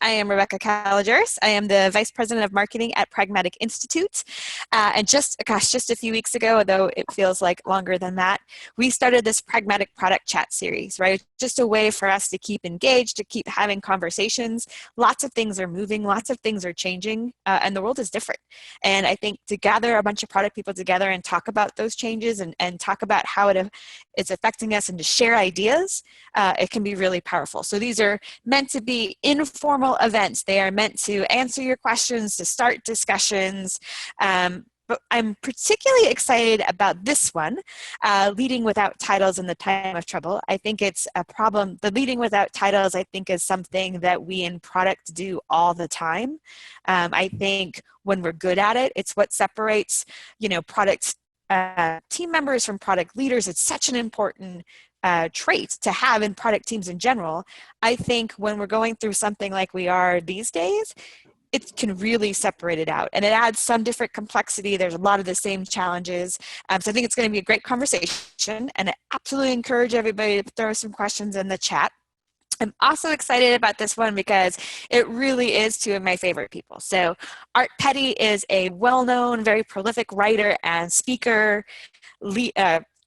I am Rebecca Kalogeris. I am the Vice President of Marketing at Pragmatic Institute. And just a few weeks ago, though it feels like longer than that, we started this Pragmatic Product Chat series, right? Just a way for us to keep engaged, to keep having conversations. Lots of things are moving, lots of things are changing, and the world is different. And I think to gather a bunch of product people together and talk about those changes and talk about how it's affecting us and to share ideas, it can be really powerful. So these are meant to be informal events. They are meant to answer your questions, to start discussions. But I'm particularly excited about this one, leading without titles in the time of trouble. I think it's a problem. The leading without titles, I think, is something that we in product do all the time. I think when we're good at it, it's what separates, product team members from product leaders. It's such an important trait to have in product teams in general. I think when we're going through something like we are these days, it can really separate it out, and it adds some different complexity. There's a lot of the same challenges. So I think it's going to be a great conversation, and I absolutely encourage everybody to throw some questions in the chat. I'm also excited about this one because it really is two of my favorite people. So Art Petty is a well-known, very prolific writer and speaker,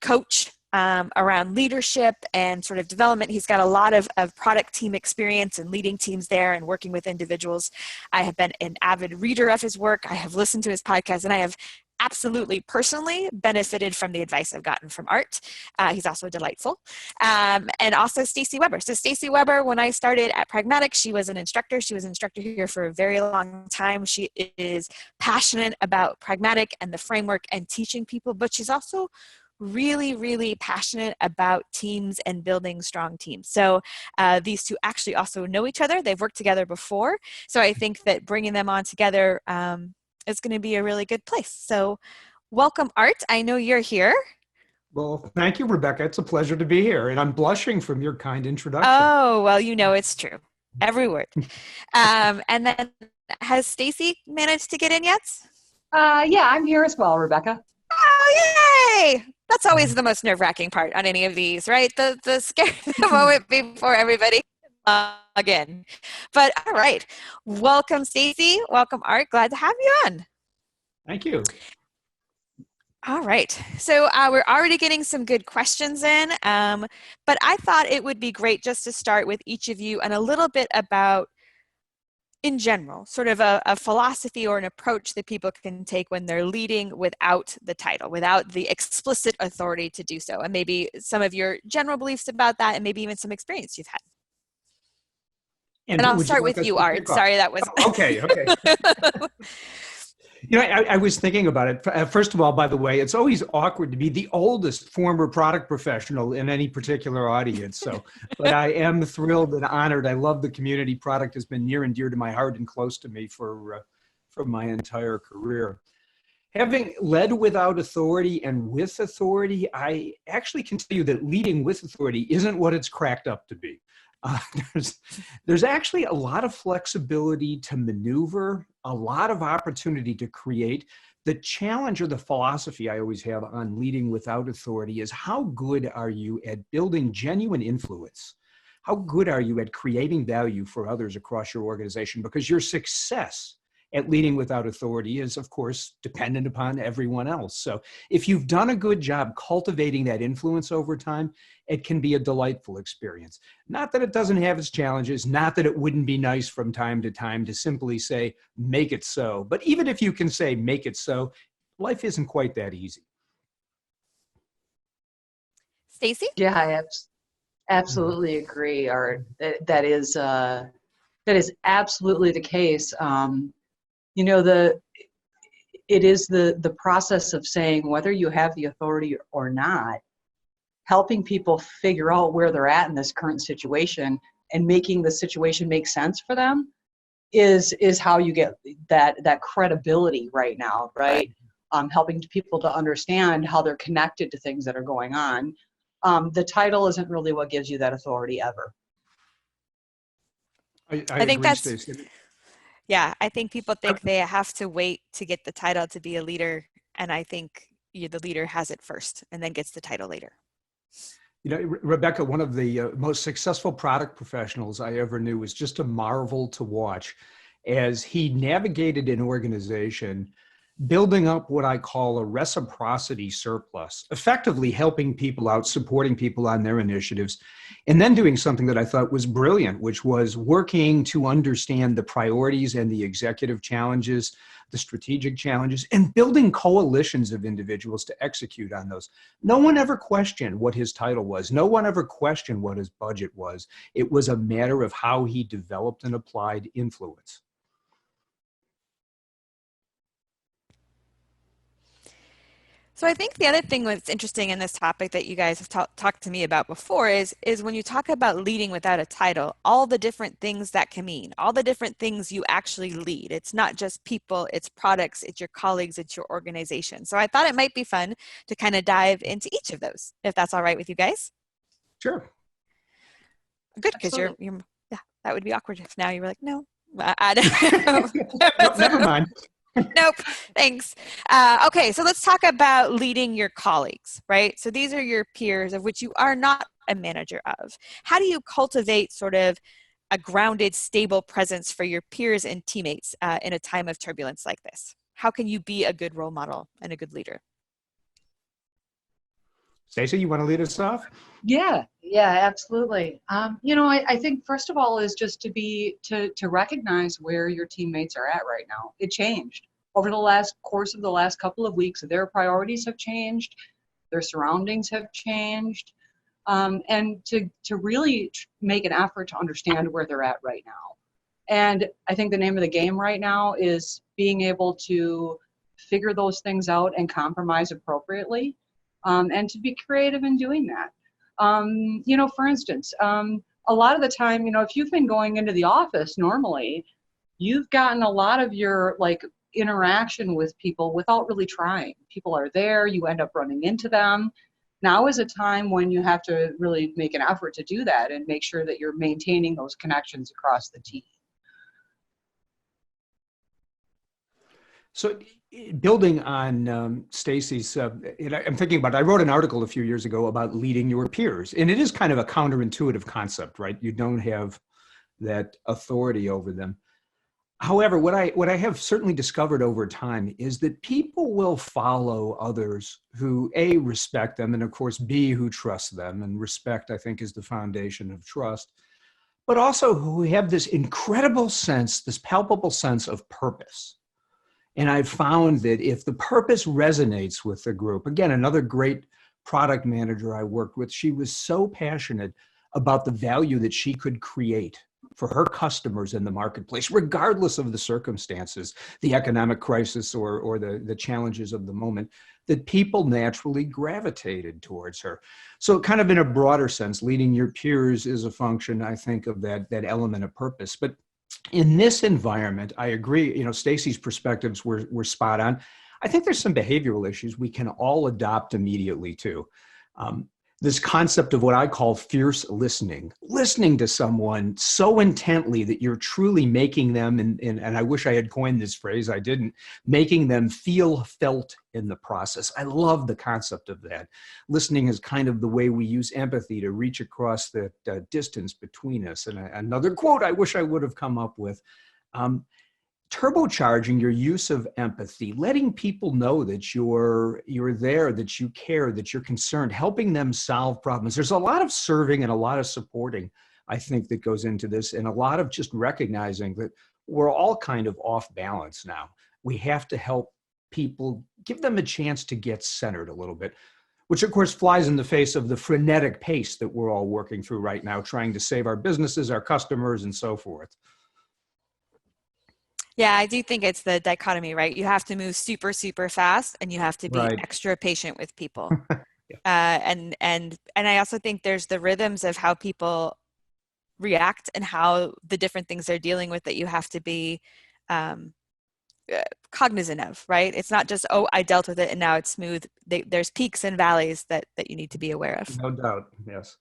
coach around leadership and sort of development. He's got a lot of product team experience and leading teams there and working with individuals. I have been an avid reader of his work. I have listened to his podcast, and I have absolutely personally benefited from the advice I've gotten from Art. He's also delightful. And also Stacey Weber. So Stacey Weber, when I started at Pragmatic, she was an instructor. She was an instructor here for a very long time. She is passionate about Pragmatic and the framework and teaching people, but she's also really, really passionate about teams and building strong teams. So these two actually also know each other. They've worked together before. So I think that bringing them on together is going to be a really good place. So welcome, Art. I know you're here. Well, thank you, Rebecca. It's a pleasure to be here. And I'm blushing from your kind introduction. Oh, well, it's true. Every word. And then has Stacey managed to get in yet? Yeah, I'm here as well, Rebecca. Oh, yay! That's always the most nerve-wracking part on any of these, right? The scary moment before everybody log in. But all right, welcome, Stacey. Welcome, Art. Glad to have you on. Thank you. All right, so we're already getting some good questions in, but I thought it would be great just to start with each of you and a little bit about, in general, sort of a philosophy or an approach that people can take when they're leading without the title, without the explicit authority to do so, and maybe some of your general beliefs about that, and maybe even some experience you've had. And I'll start with you, Art. Sorry, that was... Okay. I was thinking about it. First of all, by the way, it's always awkward to be the oldest former product professional in any particular audience. So, but I am thrilled and honored. I love the community. Product has been near and dear to my heart and close to me for my entire career. Having led without authority and with authority, I actually can tell you that leading with authority isn't what it's cracked up to be. There's actually a lot of flexibility to maneuver, a lot of opportunity to create. The challenge or the philosophy I always have on leading without authority is how good are you at building genuine influence? How good are you at creating value for others across your organization? Because your success at leading without authority is, of course, dependent upon everyone else. So if you've done a good job cultivating that influence over time, it can be a delightful experience. Not that it doesn't have its challenges, not that it wouldn't be nice from time to time to simply say, make it so. But even if you can say, make it so, life isn't quite that easy. Stacey? Yeah, I absolutely agree, Art. That is absolutely the case. It is the process of saying whether you have the authority or not, helping people figure out where they're at in this current situation and making the situation make sense for them is how you get that credibility right now, right? Helping people to understand how they're connected to things that are going on. The title isn't really what gives you that authority ever. I think agree, that's... Stacey. Yeah, I think people think they have to wait to get the title to be a leader, and I think the leader has it first and then gets the title later. You know, Rebecca, one of the most successful product professionals I ever knew was just a marvel to watch as he navigated an organization building up what I call a reciprocity surplus, effectively helping people out, supporting people on their initiatives, and then doing something that I thought was brilliant, which was working to understand the priorities and the executive challenges, the strategic challenges, and building coalitions of individuals to execute on those. No one ever questioned what his title was. No one ever questioned what his budget was. It was a matter of how he developed and applied influence. So I think the other thing that's interesting in this topic that you guys have talked to me about before is when you talk about leading without a title, all the different things that can mean, all the different things you actually lead. It's not just people, it's products, it's your colleagues, it's your organization. So I thought it might be fun to kind of dive into each of those, if that's all right with you guys. Sure. Good, because you're, yeah, that would be awkward if now you were like, no. I don't know. No, never mind. Nope, thanks. Okay, so let's talk about leading your colleagues, right? So these are your peers of which you are not a manager of. How do you cultivate sort of a grounded, stable presence for your peers and teammates in a time of turbulence like this? How can you be a good role model and a good leader? Stacey, you want to lead us off? Yeah, absolutely. I think first of all is just to recognize where your teammates are at right now. It changed over the course of the last couple of weeks. Their priorities have changed, their surroundings have changed, and to really make an effort to understand where they're at right now. And I think the name of the game right now is being able to figure those things out and compromise appropriately, and to be creative in doing that. For instance, a lot of the time, if you've been going into the office normally, you've gotten a lot of your interaction with people without really trying. People are there, you end up running into them. Now is a time when you have to really make an effort to do that and make sure that you're maintaining those connections across the team. So building on Stacey's, I'm thinking about, I wrote an article a few years ago about leading your peers, and it is kind of a counterintuitive concept, right? You don't have that authority over them. However, what I have certainly discovered over time is that people will follow others who A, respect them, and of course, B, who trust them. And respect, I think, is the foundation of trust, but also who have this incredible sense, this palpable sense of purpose. And I've found that if the purpose resonates with the group, again, another great product manager I worked with, she was so passionate about the value that she could create for her customers in the marketplace, regardless of the circumstances, the economic crisis or the challenges of the moment, that people naturally gravitated towards her. So kind of in a broader sense, leading your peers is a function, I think, of that element of purpose. But in this environment, I agree, Stacey's perspectives were spot on. I think there's some behavioral issues we can all adopt immediately too. This concept of what I call fierce listening to someone so intently that you're truly making them, and I wish I had coined this phrase, I didn't, making them feel felt in the process. I love the concept of that. Listening is kind of the way we use empathy to reach across the distance between us. And another quote I wish I would have come up with, turbocharging your use of empathy, letting people know that you're there, that you care, that you're concerned, helping them solve problems. There's a lot of serving and a lot of supporting, I think, that goes into this, and a lot of just recognizing that we're all kind of off balance now. We have to help people, give them a chance to get centered a little bit, which of course flies in the face of the frenetic pace that we're all working through right now, trying to save our businesses, our customers, and so forth. Yeah, I do think it's the dichotomy, right? You have to move super, super fast, and you have to be extra patient with people. Yeah. And I also think there's the rhythms of how people react and how the different things they're dealing with that you have to be cognizant of, right? It's not just, oh, I dealt with it and now it's smooth. There's peaks and valleys that you need to be aware of. No doubt, yes.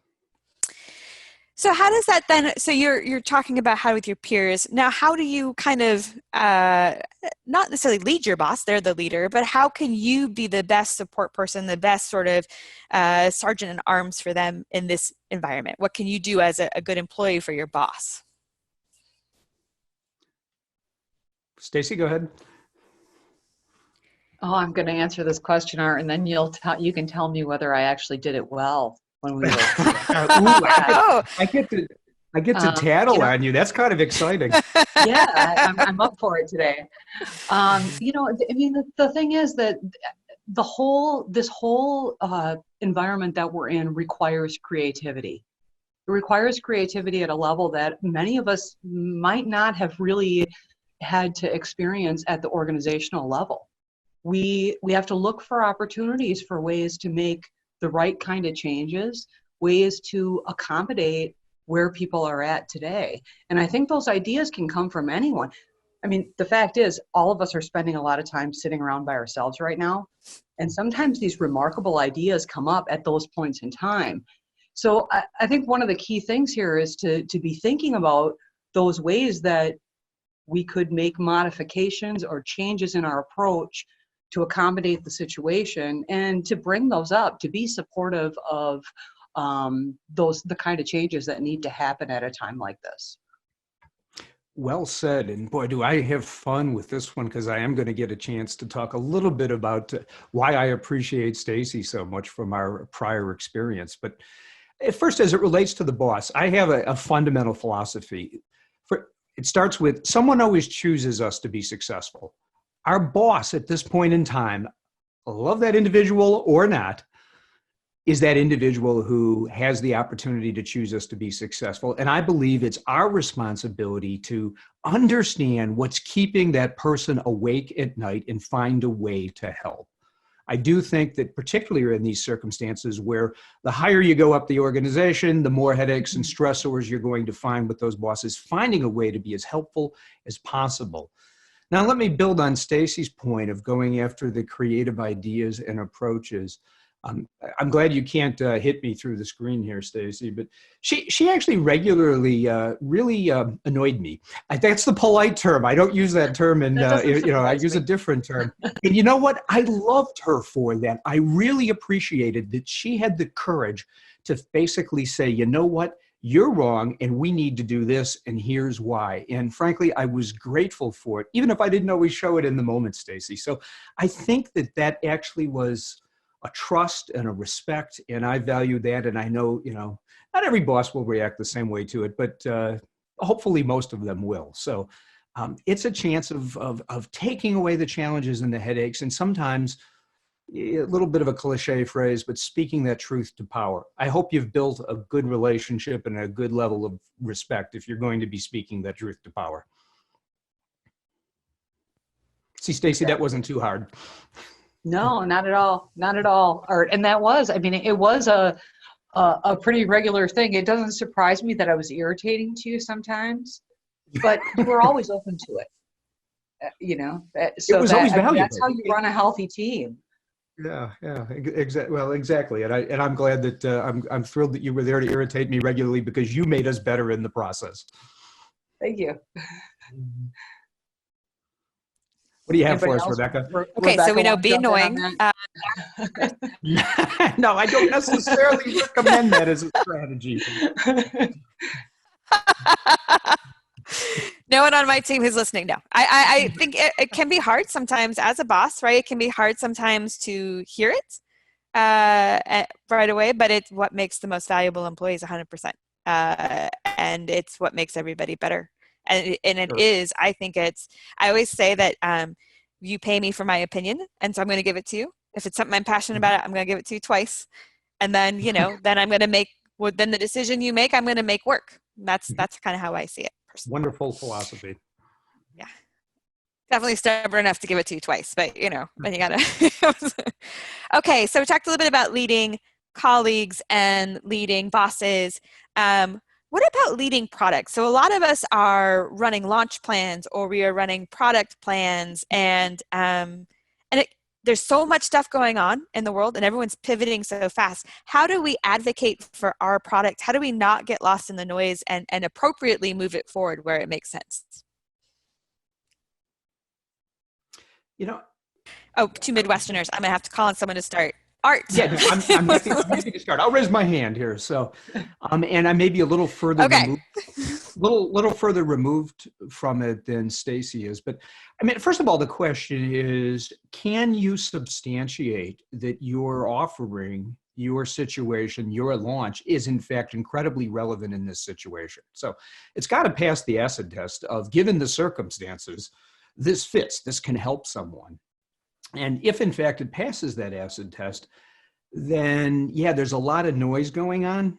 So how does that then, so you're talking about how with your peers. Now, how do you kind of, not necessarily lead your boss, they're the leader, but how can you be the best support person, the best sort of sergeant in arms for them in this environment? What can you do as a good employee for your boss? Stacey, go ahead. Oh, I'm going to answer this question, Art, and then you can tell me whether I actually did it well when we were. I get to tattle on you. That's kind of exciting. Yeah, I'm up for it today. I mean, the thing is that this whole environment that we're in requires creativity. It requires creativity at a level that many of us might not have really had to experience at the organizational level. We have to look for opportunities for ways to make the right kind of changes, ways to accommodate where people are at today. And I think those ideas can come from anyone. I mean, the fact is, all of us are spending a lot of time sitting around by ourselves right now. And sometimes these remarkable ideas come up at those points in time. So I think one of the key things here is to be thinking about those ways that we could make modifications or changes in our approach to accommodate the situation and to bring those up, to be supportive of the kind of changes that need to happen at a time like this. Well said. And boy, do I have fun with this one, because I am going to get a chance to talk a little bit about why I appreciate Stacey so much from our prior experience. But at first, as it relates to the boss, I have a fundamental philosophy. It starts with someone always chooses us to be successful. Our boss at this point in time, love that individual or not, is that individual who has the opportunity to choose us to be successful. And I believe it's our responsibility to understand what's keeping that person awake at night and find a way to help. I do think that particularly in these circumstances where the higher you go up the organization, the more headaches and stressors you're going to find with those bosses, finding a way to be as helpful as possible. Now, let me build on Stacey's point of going after the creative ideas and approaches. I'm glad you can't hit me through the screen here, Stacey, but she actually regularly really annoyed me. That's the polite term. I don't use that term, and I use a different term. And you know what? I loved her for that. I really appreciated that she had the courage to basically say, you know what? You're wrong, and we need to do this, and here's why. And frankly, I was grateful for it, even if I didn't always show it in the moment, Stacey. So I think that actually was a trust and a respect, and I value that. And I know, not every boss will react the same way to it, but hopefully most of them will. So it's a chance of taking away the challenges and the headaches, and sometimes a little bit of a cliche phrase, but speaking that truth to power. I hope you've built a good relationship and a good level of respect if you're going to be speaking that truth to power. See, Stacey, that wasn't too hard. No, not at all. Not at all, Art. And that was, it was a pretty regular thing. It doesn't surprise me that I was irritating to you sometimes, but you were always open to it. So it was always valuable. That's how you run a healthy team. Yeah, exactly. Well, exactly. And I'm glad that I'm thrilled that you were there to irritate me regularly, because you made us better in the process. Thank you. What do you have for us, Rebecca? Okay, so we know be annoying. No, I don't necessarily recommend that as a strategy. No one on my team who's listening. No, I think it can be hard sometimes as a boss, right? It can be hard sometimes to hear it right away, but it's what makes the most valuable employees 100%. And it's what makes everybody better. And it is, I think I always say that you pay me for my opinion, and so I'm going to give it to you. If it's something I'm passionate about, I'm going to give it to you twice. And then, then I'm going to make, then the decision you make, I'm going to make work. That's kind of how I see it personally. Wonderful philosophy. Yeah. Definitely stubborn enough to give it to you twice, but then you got to. Okay, so we talked a little bit about leading colleagues and leading bosses. What about leading products? So a lot of us are running launch plans, or we are running product plans, and there's so much stuff going on in the world and everyone's pivoting so fast. How do we advocate for our product? How do we not get lost in the noise and appropriately move it forward where it makes sense? You know, oh, two Midwesterners. I'm gonna have to call on someone to start. Art. Yeah, I'm happy to start. I'll raise my hand here. So, and I may be a little further removed, little further removed from it than Stacey is. But I mean, first of all, the question is, can you substantiate that your offering, your situation, your launch is in fact incredibly relevant in this situation? So it's got to pass the acid test of, given the circumstances, this fits, this can help someone. And if in fact it passes that acid test, then yeah, there's a lot of noise going on.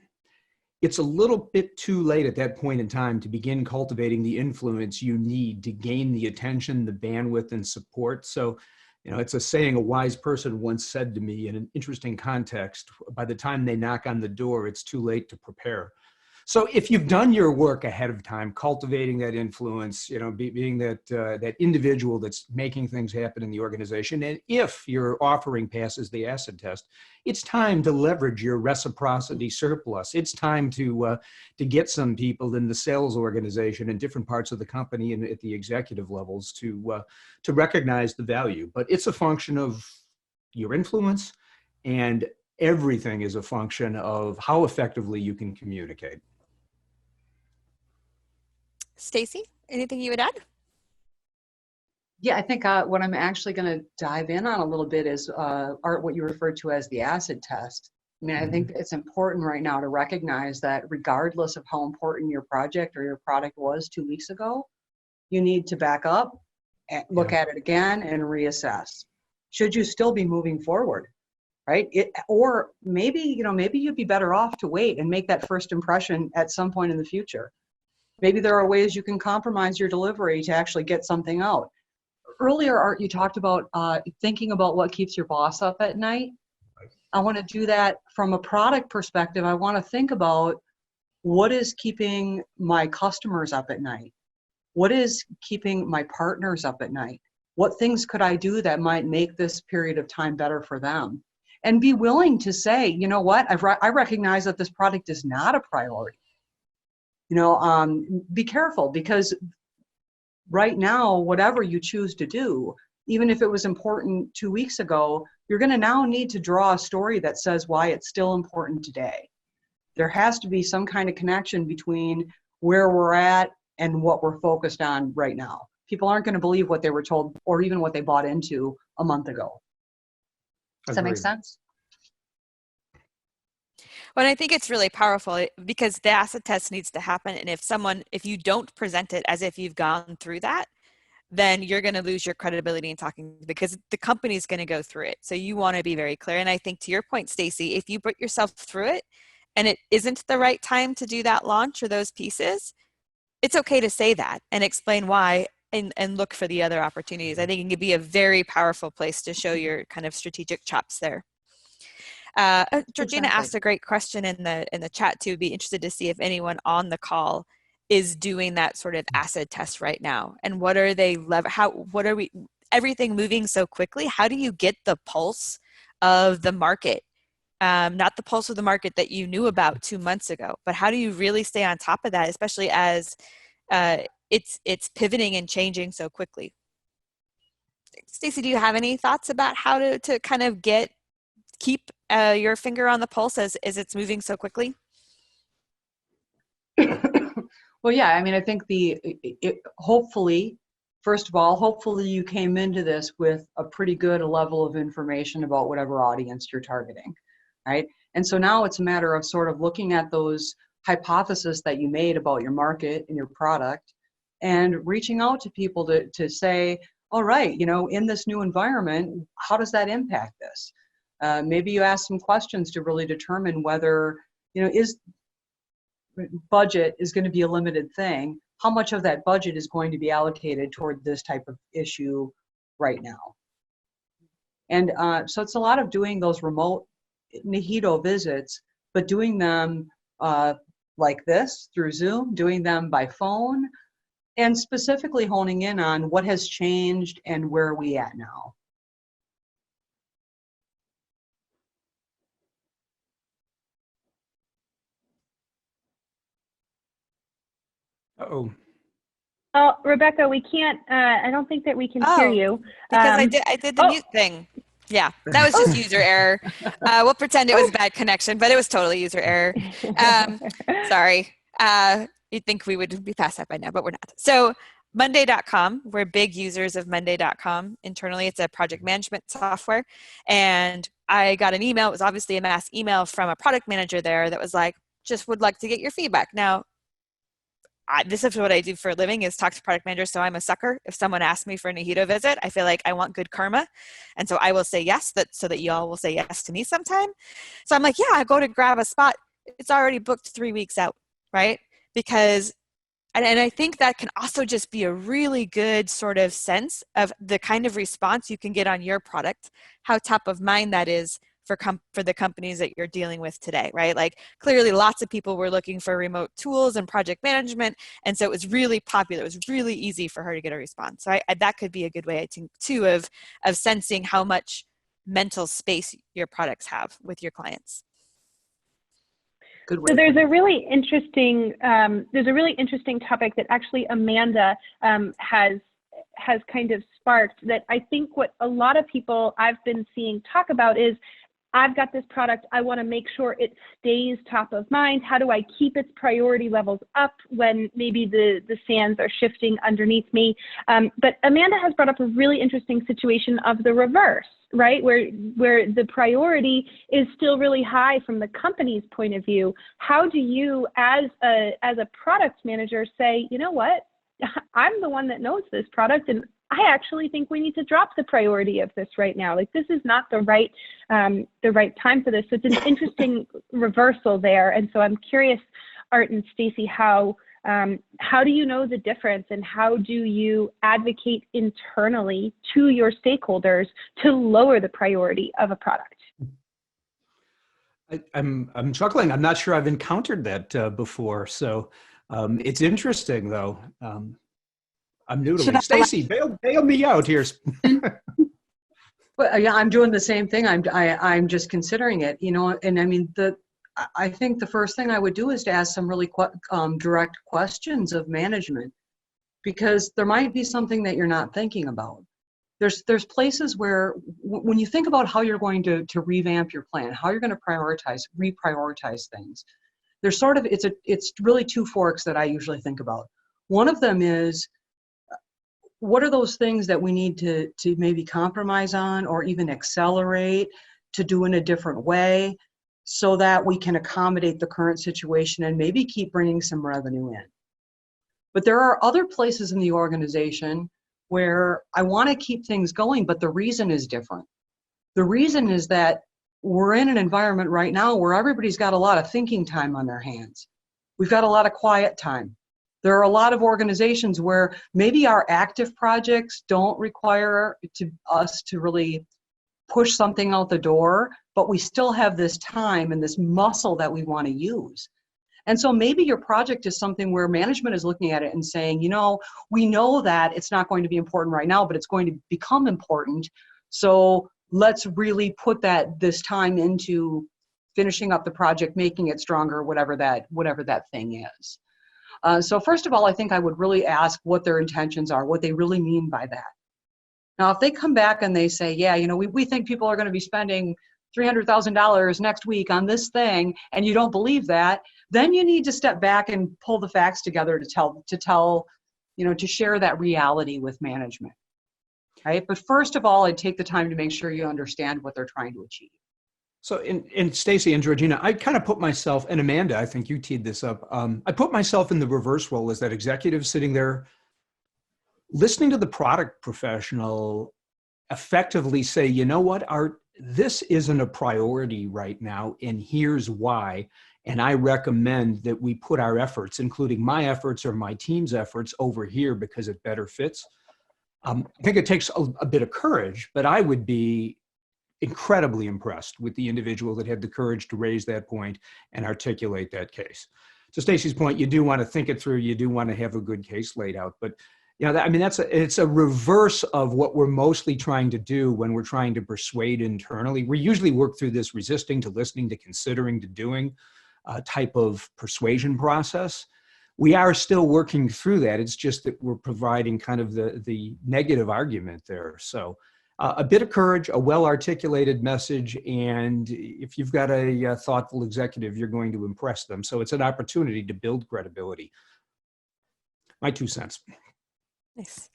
It's a little bit too late at that point in time to begin cultivating the influence you need to gain the attention, the bandwidth, and support. So, you know, it's a saying a wise person once said to me in an interesting context: by the time they knock on the door, it's too late to prepare. So if you've done your work ahead of time, cultivating that influence, you know, being that that individual that's making things happen in the organization, and if your offering passes the acid test, it's time to leverage your reciprocity surplus. It's time to get some people in the sales organization in different parts of the company and at the executive levels to recognize the value. But it's a function of your influence, and everything is a function of how effectively you can communicate. Stacey, anything you would add? Yeah, I think what I'm actually going to dive in on a little bit is Art, what you referred to as the acid test. I mean, I think it's important right now to recognize that regardless of how important your project or your product was 2 weeks ago, you need to back up and look at it again and reassess. Should you still be moving forward, right? Or maybe, you know, maybe you'd be better off to wait and make that first impression at some point in the future. Maybe there are ways you can compromise your delivery to actually get something out. Earlier, Art, you talked about thinking about what keeps your boss up at night. I want to do that from a product perspective. I want to think about what is keeping my customers up at night. What is keeping my partners up at night? What things could I do that might make this period of time better for them? And be willing to say, you know what, I recognize that this product is not a priority. You know, be careful, because right now, whatever you choose to do, even if it was important 2 weeks ago, you're going to now need to draw a story that says why it's still important today. There has to be some kind of connection between where we're at and what we're focused on right now. People aren't going to believe what they were told or even what they bought into a month ago. Does that make sense? Well, I think it's really powerful because the acid test needs to happen. And if you don't present it as if you've gone through that, then you're going to lose your credibility in talking, because the company's going to go through it. So you want to be very clear. And I think to your point, Stacey, if you put yourself through it and it isn't the right time to do that launch or those pieces, it's okay to say that and explain why and look for the other opportunities. I think it can be a very powerful place to show your kind of strategic chops there. Georgina asked a great question in the chat too. Be interested to see if anyone on the call is doing that sort of acid test right now, and what are they everything moving so quickly, how do you get the pulse of the market, not the pulse of the market that you knew about 2 months ago, but how do you really stay on top of that, especially as it's pivoting and changing so quickly? Stacey, do you have any thoughts about how to kind of keep your finger on the pulse as it's moving so quickly? Well, yeah, I mean, I think hopefully, first of all, hopefully you came into this with a pretty good level of information about whatever audience you're targeting, right? And so now it's a matter of sort of looking at those hypotheses that you made about your market and your product and reaching out to people to say, all right, you know, in this new environment, how does that impact this? Maybe you ask some questions to really determine whether, you know, budget is going to be a limited thing. How much of that budget is going to be allocated toward this type of issue right now? And so it's a lot of doing those remote Nihito visits, but doing them like this through Zoom, doing them by phone, and specifically honing in on what has changed and where are we at now. Oh, Oh, Rebecca, we can't, I don't think that we can hear Oh, you. because I did the oh, mute thing. Yeah, that was just oh, user error. We'll pretend it was bad connection, but it was totally user error. Sorry. You'd think we would be past that by now, but we're not. So Monday.com, we're big users of Monday.com internally. It's a project management software. And I got an email. It was obviously a mass email from a product manager there that was like, just would like to get your feedback. Now, this is what I do for a living is talk to product managers. So I'm a sucker. If someone asks me for a Nahito visit, I feel like I want good karma. And so I will say yes, so that y'all will say yes to me sometime. So I'm like, yeah, I go to grab a spot. It's already booked 3 weeks out, right? Because, and I think that can also just be a really good sort of sense of the kind of response you can get on your product, how top of mind that is for the companies that you're dealing with today, right? Like clearly lots of people were looking for remote tools and project management. And so it was really popular. It was really easy for her to get a response. So that could be a good way, I think, too, of sensing how much mental space your products have with your clients. Good way. So there's a really interesting topic that actually Amanda has kind of sparked that I think what a lot of people I've been seeing talk about is, I've got this product, I want to make sure it stays top of mind. How do I keep its priority levels up when maybe the sands are shifting underneath me? But Amanda has brought up a really interesting situation of the reverse, right? Where the priority is still really high from the company's point of view. How do you, as a product manager, say, you know what? I'm the one that knows this product, and I actually think we need to drop the priority of this right now. Like, this is not the right time for this. So it's an interesting reversal there. And so I'm curious, Art and Stacey, how do you know the difference, and how do you advocate internally to your stakeholders to lower the priority of a product? I'm chuckling. I'm not sure I've encountered that before. So it's interesting, though. I'm noodling. Stacey, bail me out here. Well, yeah, I'm doing the same thing. I'm just considering it, and I mean, I think the first thing I would do is to ask some really direct questions of management, because there might be something that you're not thinking about. There's places where when you think about how you're going to revamp your plan, how you're going to reprioritize things, there's sort of, it's really two forks that I usually think about. One of them is, what are those things that we need to maybe compromise on or even accelerate to do in a different way so that we can accommodate the current situation and maybe keep bringing some revenue in? But there are other places in the organization where I want to keep things going, but the reason is different. The reason is that we're in an environment right now where everybody's got a lot of thinking time on their hands. We've got a lot of quiet time. There are a lot of organizations where maybe our active projects don't require us to really push something out the door, but we still have this time and this muscle that we want to use. And so maybe your project is something where management is looking at it and saying, we know that it's not going to be important right now, but it's going to become important. So let's really put this time into finishing up the project, making it stronger, whatever that thing is. So first of all, I think I would really ask what their intentions are, what they really mean by that. Now, if they come back and they say, yeah, we think people are going to be spending $300,000 next week on this thing, and you don't believe that, then you need to step back and pull the facts together to share that reality with management, right? But first of all, I'd take the time to make sure you understand what they're trying to achieve. So in Stacey and Georgina, I kind of put myself, and Amanda, I think you teed this up, I put myself in the reverse role as that executive sitting there listening to the product professional effectively say, you know what, Art, this isn't a priority right now, and here's why. And I recommend that we put our efforts, including my efforts or my team's efforts, over here because it better fits. I think it takes a bit of courage, but I would be incredibly impressed with the individual that had the courage to raise that point and articulate that case. To Stacey's point, you do want to think it through. You do want to have a good case laid out. But it's a reverse of what we're mostly trying to do when we're trying to persuade internally. We usually work through this resisting to listening to considering to doing type of persuasion process. we are still working through that. It's just that we're providing kind of the negative argument there. So a bit of courage, a well-articulated message, and if you've got a thoughtful executive, you're going to impress them. So it's an opportunity to build credibility. My 2 cents. Nice.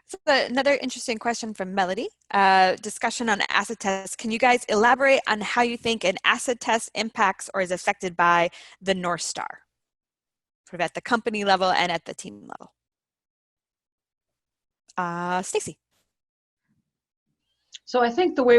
So another interesting question from Melody. Discussion on acid tests. Can you guys elaborate on how you think an acid test impacts or is affected by the North Star, sort of at the company level and at the team level? Stacey. So I think the way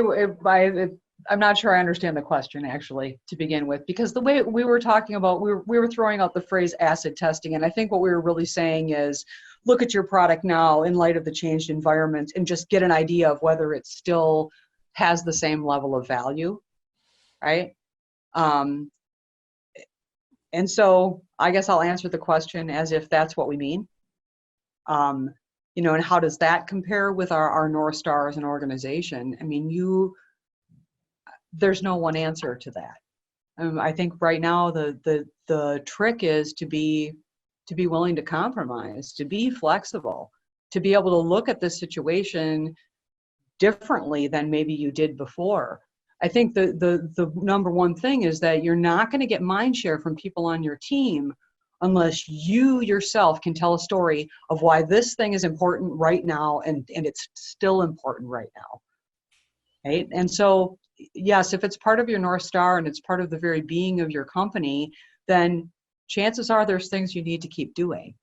I'm not sure I understand the question actually to begin with, because the way we were talking about, we were throwing out the phrase acid testing, and I think what we were really saying is look at your product now in light of the changed environment and just get an idea of whether it still has the same level of value, right? And so I guess I'll answer the question as if that's what we mean. You know, and how does that compare with our North Star as an organization? I mean, there's no one answer to that. I think right now the trick is to be willing to compromise, to be flexible, to be able to look at this situation differently than maybe you did before. I think the number one thing is that you're not going to get mind share from people on your team unless you yourself can tell a story of why this thing is important right now and it's still important right now. Right? And so, yes, if it's part of your North Star and it's part of the very being of your company, then chances are there's things you need to keep doing,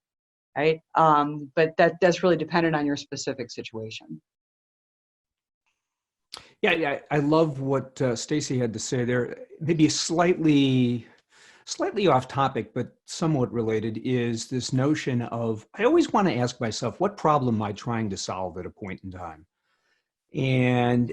right? But that's really dependent on your specific situation. Yeah, I love what Stacey had to say there. Maybe slightly off topic, but somewhat related, is this notion of, I always want to ask myself, what problem am I trying to solve at a point in time? And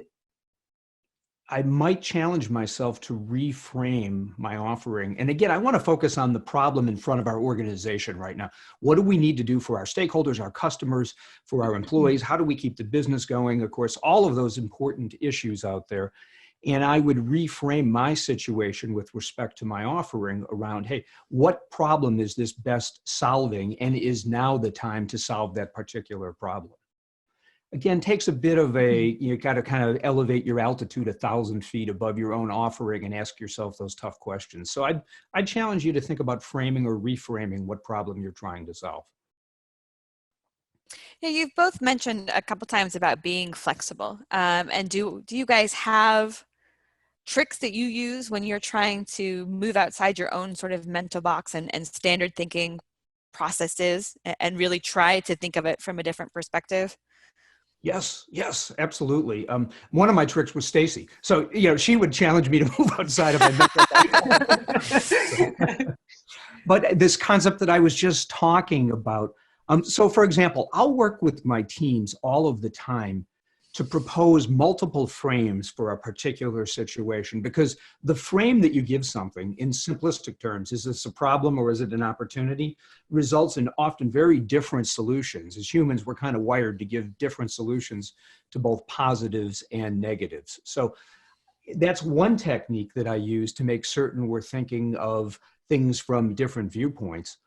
I might challenge myself to reframe my offering. And again, I want to focus on the problem in front of our organization right now. What do we need to do for our stakeholders, our customers, for our employees? How do we keep the business going? Of course, all of those important issues out there. And I would reframe my situation with respect to my offering around, hey, what problem is this best solving? And is now the time to solve that particular problem? Again, takes a bit of you got to kind of elevate your altitude 1,000 feet above your own offering and ask yourself those tough questions. So I'd challenge you to think about framing or reframing what problem you're trying to solve. Yeah, you've both mentioned a couple times about being flexible. And do you guys have tricks that you use when you're trying to move outside your own sort of mental box and standard thinking processes and really try to think of it from a different perspective? Yes, absolutely. One of my tricks was Stacey. So, she would challenge me to move outside of my mental box. But this concept that I was just talking about. So, for example, I'll work with my teams all of the time to propose multiple frames for a particular situation, because the frame that you give something in simplistic terms, is this a problem or is it an opportunity, results in often very different solutions. As humans, we're kind of wired to give different solutions to both positives and negatives. So that's one technique that I use to make certain we're thinking of things from different viewpoints.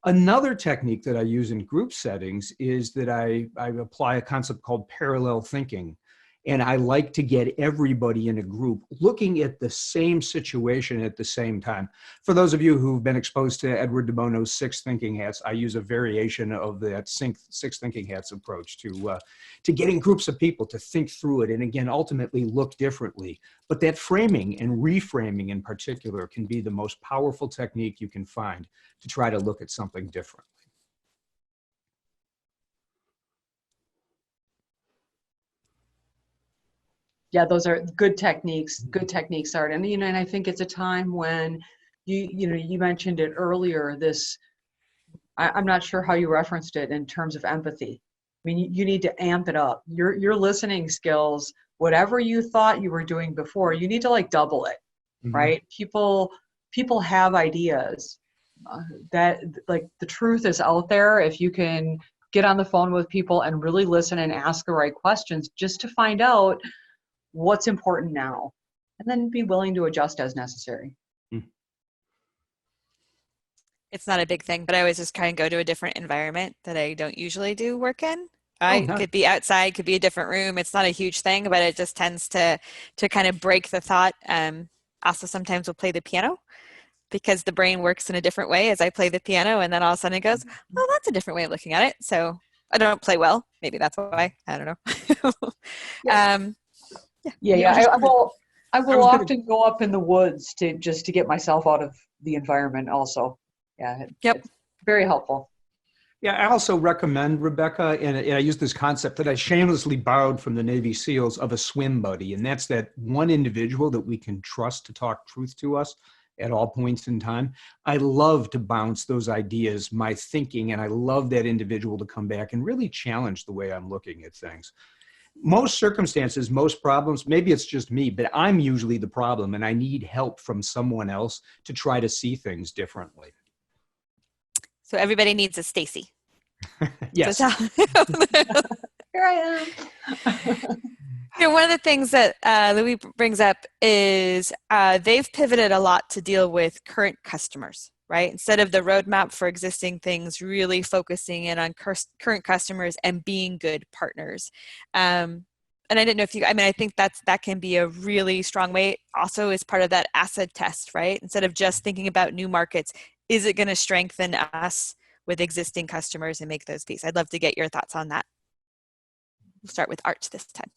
Another technique that I use in group settings is that I apply a concept called parallel thinking. And I like to get everybody in a group looking at the same situation at the same time. For those of you who've been exposed to Edward de Bono's 6 thinking hats, I use a variation of that 6 thinking hats approach to getting groups of people to think through it and, again, ultimately look differently. But that framing and reframing in particular can be the most powerful technique you can find to try to look at something differently. Yeah, those are good techniques. Good techniques, Art. And and I think it's a time when you mentioned it earlier. I'm not sure how you referenced it in terms of empathy. I mean, you need to amp it up. Your listening skills, whatever you thought you were doing before, you need to double it, right? People have ideas. That the truth is out there. If you can get on the phone with people and really listen and ask the right questions, just to find out what's important now, and then be willing to adjust as necessary. It's not a big thing, but I always just try and go to a different environment that I don't usually do work in. Oh, I nice. could be outside, could be a different room. It's not a huge thing, but it just tends to kind of break the thought. Also, sometimes we'll play the piano because the brain works in a different way as I play the piano, and then all of a sudden it goes, "Oh, that's a different way of looking at it." So I don't play well. Maybe that's why. I don't know. Yeah. Yeah. Yeah. I I will was gonna often go up in the woods to just to get myself out of the environment also. Yeah, Yep. it's very helpful. Yeah, I also recommend, Rebecca, and I use this concept that I shamelessly borrowed from the Navy SEALs of a swim buddy. And that's that one individual that we can trust to talk truth to us at all points in time. I love to bounce those ideas, my thinking, and I love that individual to come back and really challenge the way I'm looking at things. Most circumstances, most problems, maybe it's just me, but I'm usually the problem and I need help from someone else to try to see things differently. So everybody needs a Stacey. So Yes. Here I am. one of the things that Louis brings up is they've pivoted a lot to deal with current customers, right? Instead of the roadmap for existing things, really focusing in on current customers and being good partners. And I didn't know if I think that can be a really strong way. Also, as part of that asset test, right? Instead of just thinking about new markets, is it going to strengthen us with existing customers and make those pieces? I'd love to get your thoughts on that. We'll start with Art this time.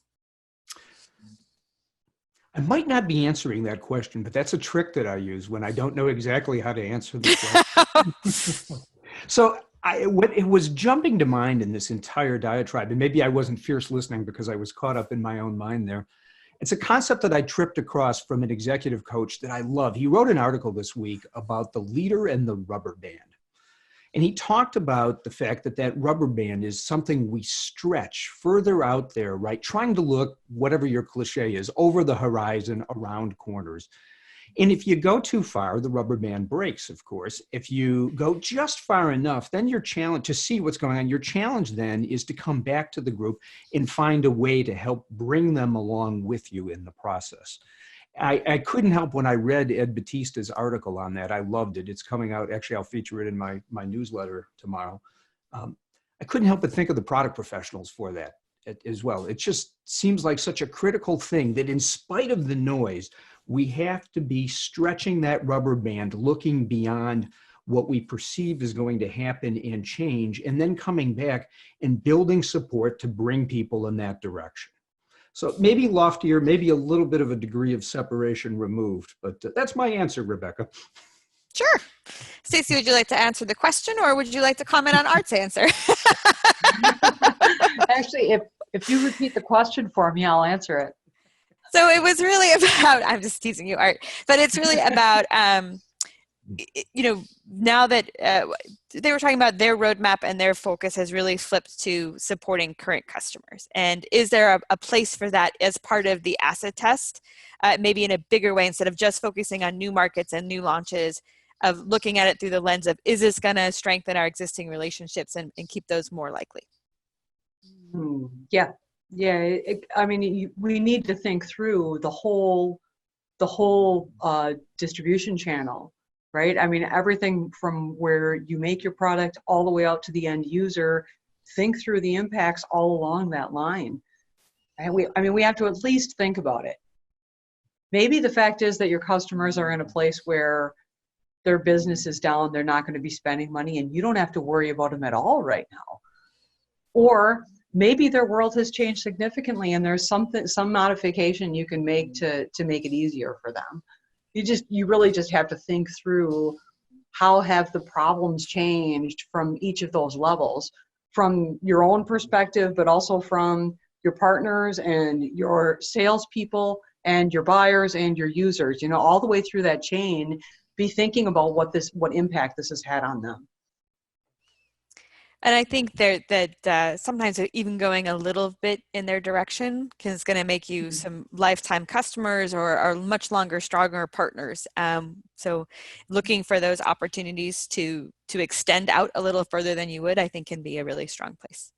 I might not be answering that question, but that's a trick that I use when I don't know exactly how to answer the question. So what it was jumping to mind in this entire diatribe, and maybe I wasn't fierce listening because I was caught up in my own mind there. It's a concept that I tripped across from an executive coach that I love. He wrote an article this week about the leader and the rubber band. And he talked about the fact that that rubber band is something we stretch further out there, right? Trying to look, whatever your cliche is, over the horizon, around corners. And if you go too far, the rubber band breaks, of course. If you go just far enough, then your challenge to see what's going on, your challenge then is to come back to the group and find a way to help bring them along with you in the process. I couldn't help when I read Ed Batista's article on that. I loved it. It's coming out. Actually, I'll feature it in my newsletter tomorrow. I couldn't help but think of the product professionals for that as well. It just seems like such a critical thing that in spite of the noise, we have to be stretching that rubber band, looking beyond what we perceive is going to happen and change, and then coming back and building support to bring people in that direction. So maybe loftier, maybe a little bit of a degree of separation removed, but that's my answer, Rebecca. Sure. Stacey, would you like to answer the question or would you like to comment on Art's answer? Actually, if you repeat the question for me, I'll answer it. So it was really about, I'm just teasing you, Art, but it's really about, now that they were talking about their roadmap and their focus has really flipped to supporting current customers. And is there a place for that as part of the asset test, maybe in a bigger way, instead of just focusing on new markets and new launches, of looking at it through the lens of, is this going to strengthen our existing relationships and keep those more likely? Yeah. We need to think through the whole distribution channel, right? I mean, everything from where you make your product all the way out to the end user. Think through the impacts all along that line. And we have to at least think about it. Maybe the fact is that your customers are in a place where their business is down, they're not going to be spending money, and you don't have to worry about them at all right now. Or maybe their world has changed significantly and there's some modification you can make to make it easier for them. You really just have to think through how have the problems changed from each of those levels, from your own perspective, but also from your partners and your salespeople and your buyers and your users, all the way through that chain. Be thinking about what impact this has had on them. And I think that sometimes even going a little bit in their direction is going to make you some lifetime customers or much longer, stronger partners. So looking for those opportunities to extend out a little further than you would, I think can be a really strong place.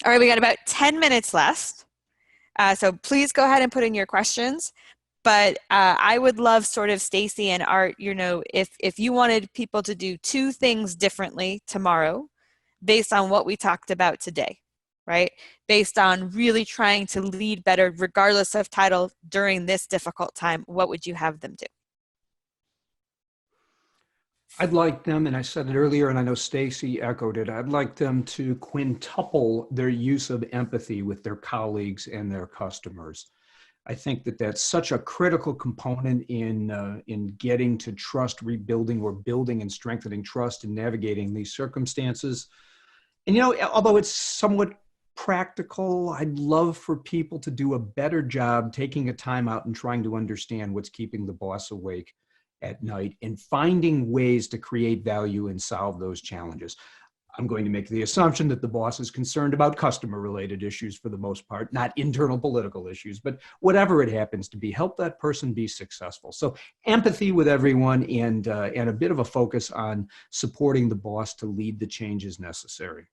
All right, we got about 10 minutes left. So please go ahead and put in your questions. But I would love sort of Stacey and Art, if you wanted people to do two things differently tomorrow based on what we talked about today, right? Based on really trying to lead better regardless of title during this difficult time, what would you have them do? I'd like them, and I said it earlier, and I know Stacey echoed it, I'd like them to quintuple their use of empathy with their colleagues and their customers. I think that that's such a critical component in getting to trust rebuilding or building and strengthening trust and navigating these circumstances. And, although it's somewhat practical, I'd love for people to do a better job taking a time out and trying to understand what's keeping the boss awake at night and finding ways to create value and solve those challenges. I'm going to make the assumption that the boss is concerned about customer-related issues for the most part, not internal political issues, but whatever it happens to be, help that person be successful. So empathy with everyone and a bit of a focus on supporting the boss to lead the changes necessary.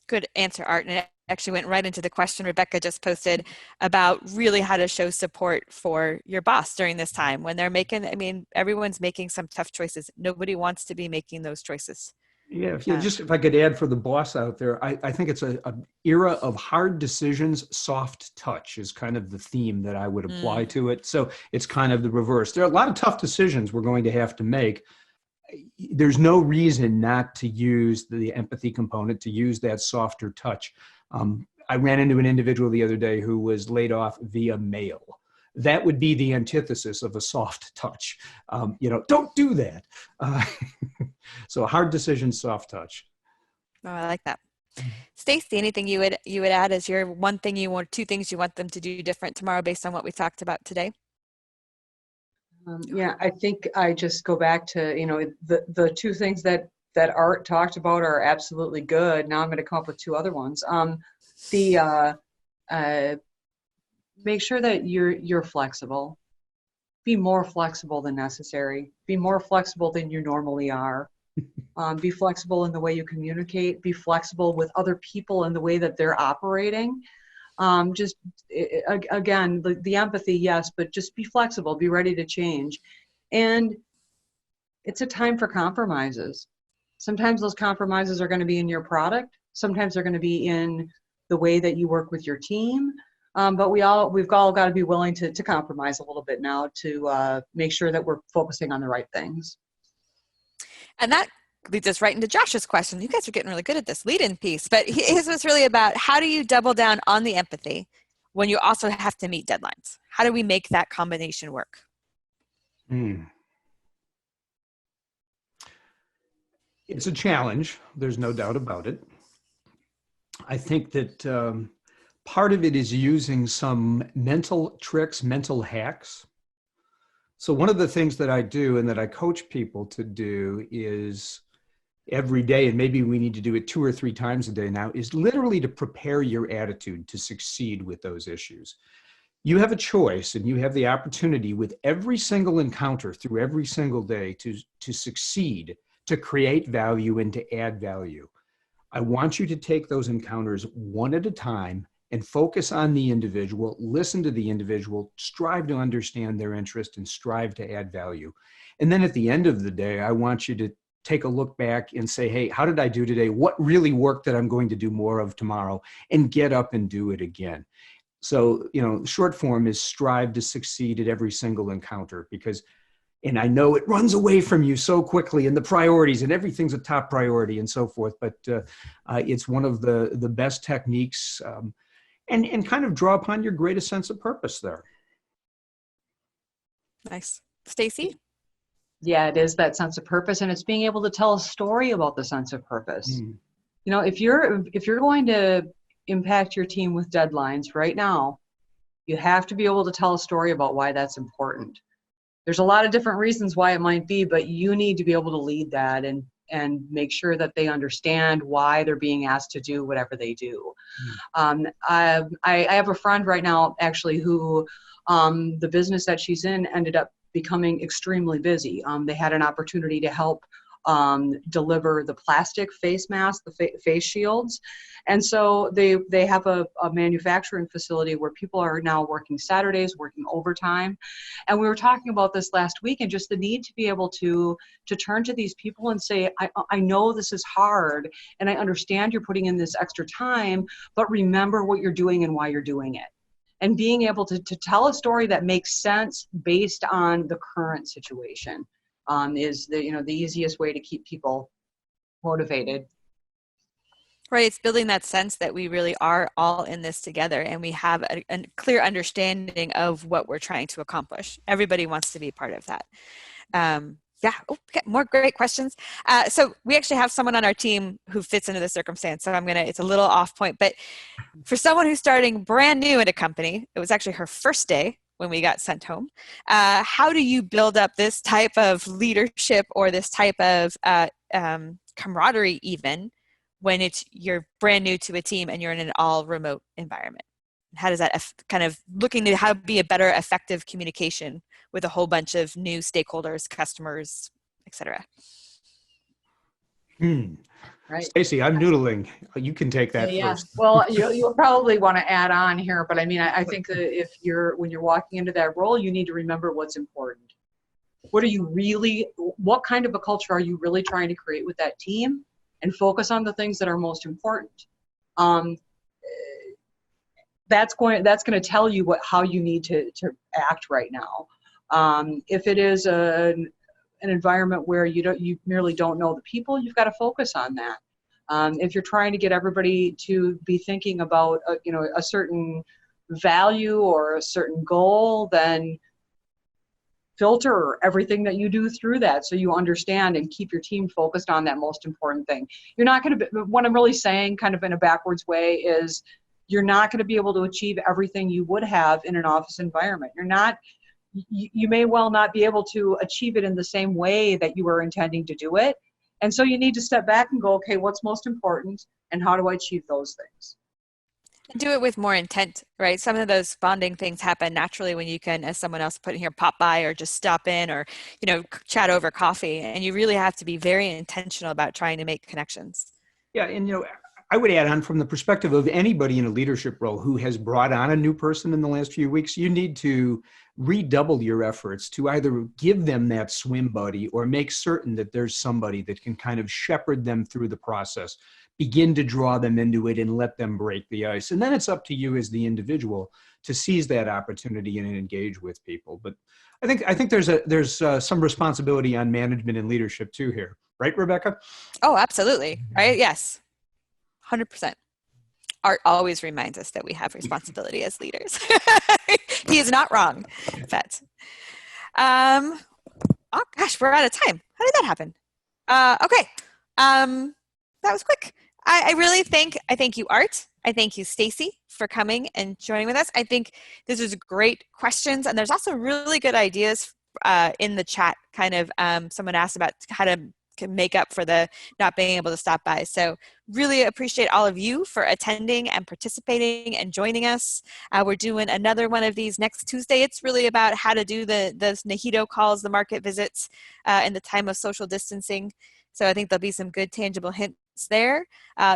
Good answer, Art. And it actually went right into the question Rebecca just posted about really how to show support for your boss during this time when they're everyone's making some tough choices. Nobody wants to be making those choices. Yeah, if I could add for the boss out there, I think it's an era of hard decisions. Soft touch is kind of the theme that I would apply to it. So it's kind of the reverse. There are a lot of tough decisions we're going to have to make. There's no reason not to use the empathy component, to use that softer touch. I ran into an individual the other day who was laid off via mail. That would be the antithesis of a soft touch. Don't do that. So hard decision, soft touch. Oh, I like that. Stacey, anything you would add as your one thing two things you want them to do different tomorrow based on what we talked about today? I think I just go back to, the two things that Art talked about are absolutely good. Now I'm going to come up with two other ones. Make sure that you're flexible. Be more flexible than necessary. Be more flexible than you normally are. Be flexible in the way you communicate. Be flexible with other people in the way that they're operating. Again, the empathy, yes, but just be flexible, be ready to change. And it's a time for compromises. Sometimes those compromises are going to be in your product. Sometimes they're going to be in the way that you work with your team. But we've all got to be willing to compromise a little bit now to make sure that we're focusing on the right things. And that leads us right into Josh's question. You guys are getting really good at this lead-in piece, but his was really about how do you double down on the empathy when you also have to meet deadlines? How do we make that combination work? It's a challenge. There's no doubt about it. I think that part of it is using some mental tricks, mental hacks. So one of the things that I do and that I coach people to do is every day, and maybe we need to do it 2 or 3 times a day now, is literally to prepare your attitude to succeed with those issues. You have a choice and you have the opportunity with every single encounter through every single day to succeed, to create value and to add value. I want you to take those encounters one at a time and focus on the individual, listen to the individual, strive to understand their interest and strive to add value. And then at the end of the day, I want you to take a look back and say, hey, how did I do today? What really worked that I'm going to do more of tomorrow? And get up and do it again. So, short form is strive to succeed at every single encounter and I know it runs away from you so quickly and the priorities and everything's a top priority and so forth, but it's one of the best techniques and kind of draw upon your greatest sense of purpose there. Nice. Stacey? Yeah, it is that sense of purpose, and it's being able to tell a story about the sense of purpose. If you're going to impact your team with deadlines right now, you have to be able to tell a story about why that's important. There's a lot of different reasons why it might be, but you need to be able to lead that and make sure that they understand why they're being asked to do whatever they do. I have a friend right now, actually, who the business that she's in ended up becoming extremely busy. They had an opportunity to help deliver the plastic face masks, the face shields. And so they have a manufacturing facility where people are now working Saturdays, working overtime. And we were talking about this last week, and just the need to be able to turn to these people and say, I know this is hard, and I understand you're putting in this extra time, but remember what you're doing and why you're doing it. And being able to tell a story that makes sense based on the current situation is the easiest way to keep people motivated. Right, it's building that sense that we really are all in this together, and we have a clear understanding of what we're trying to accomplish. Everybody wants to be part of that. Yeah, more great questions. So we actually have someone on our team who fits into the circumstance. So it's a little off point, but for someone who's starting brand new at a company, it was actually her first day when we got sent home. How do you build up this type of leadership or this type of camaraderie even when you're brand new to a team and you're in an all remote environment? How does that kind of looking to how to be a better effective communication with a whole bunch of new stakeholders, customers, etc.? Right. Stacey, I'm noodling. You can take that first. Well, you'll probably want to add on here, but I mean, I think that when you're walking into that role, you need to remember what's important. What kind of a culture are you really trying to create with that team, and focus on the things that are most important. That's going to tell you how you need to act right now. If it is an environment where you merely don't know the people, you've got to focus on that. If you're trying to get everybody to be thinking about a certain value or a certain goal, then filter everything that you do through that so you understand and keep your team focused on that most important thing. You're not going to what I'm really saying kind of in a backwards way is you're not going to be able to achieve everything you would have in an office environment. You may well not be able to achieve it in the same way that you were intending to do it. And so you need to step back and go, okay, what's most important and how do I achieve those things? Do it with more intent, right? Some of those bonding things happen naturally when you can, as someone else put in here, pop by or just stop in or, chat over coffee. And you really have to be very intentional about trying to make connections. Yeah, and I would add on from the perspective of anybody in a leadership role who has brought on a new person in the last few weeks, you need to redouble your efforts to either give them that swim buddy or make certain that there's somebody that can kind of shepherd them through the process, begin to draw them into it and let them break the ice. And then it's up to you as the individual to seize that opportunity and engage with people. But I think there's some responsibility on management and leadership too here. Right, Rebecca? Oh, absolutely. Right? Yes. 100%. Art always reminds us that we have responsibility as leaders. He is not wrong. But, oh gosh, we're out of time. How did that happen? Okay. That was quick. I thank you, Art. I thank you, Stacey, for coming and joining with us. I think this was great questions, and there's also really good ideas in the chat. Kind of someone asked about how to make up for the not being able to stop by. So really appreciate all of you for attending and participating and joining us. We're doing another one of these next Tuesday. It's really about how to do the Nahito calls, the market visits in the time of social distancing. So I think there'll be some good tangible hints there.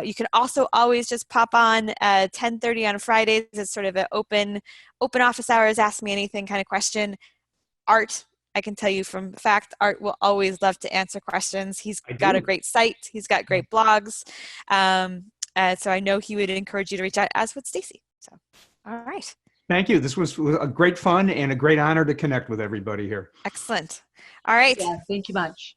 You can also always just pop on 10:30 on Fridays. It's sort of an open office hours, ask me anything kind of question. Art, I can tell you from fact, Art will always love to answer questions. He's got a great site. He's got great blogs. So I know he would encourage you to reach out, as would Stacey. So, all right. Thank you. This was a great fun and a great honor to connect with everybody here. Excellent. All right. Yeah, thank you much.